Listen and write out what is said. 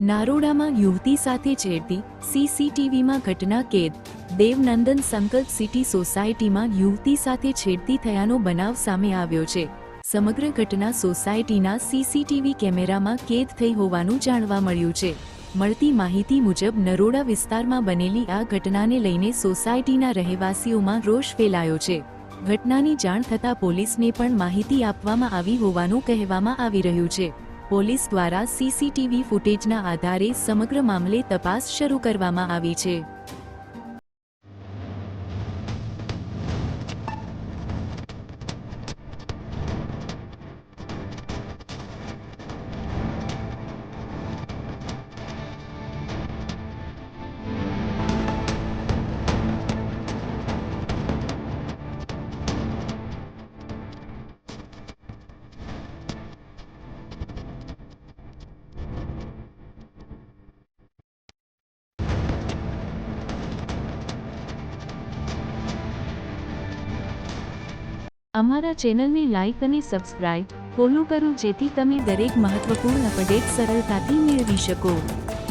નારોડામાં યુવતી સાથે છેડતી, સીસીટીવીમાં ઘટના કેદ. દેવનંદન સંકલ્પ સિટી સોસાયટીમાં યુવતી સાથે છેડતી થયાનો બનાવ સામે આવ્યો છે. સમગ્ર ઘટના સોસાયટીના સીસીટીવી કેમેરામાં કેદ થઈ હોવાનું જાણવા મળ્યું છે. મળતી માહિતી મુજબ નરોડા વિસ્તારમાં બનેલી આ ઘટનાને લઈને સોસાયટીના રહેવાસીઓમાં રોષ ફેલાયો છે. ઘટનાની જાણ થતાં પોલીસને પણ માહિતી આપવામાં આવી હોવાનું કહેવામાં આવી રહ્યું છે. પોલીસ દ્વારા સીસીટીવી ફૂટેજના આધારે સમગ્ર મામલે તપાસ શરૂ કરવામાં આવી છે. અમારા ચેનલને લાઇક અને સબસ્ક્રાઇબ ફોલો કરો જેથી તમે દરેક મહત્વપૂર્ણ અપડેટ સરળતાથી મેળવી શકો.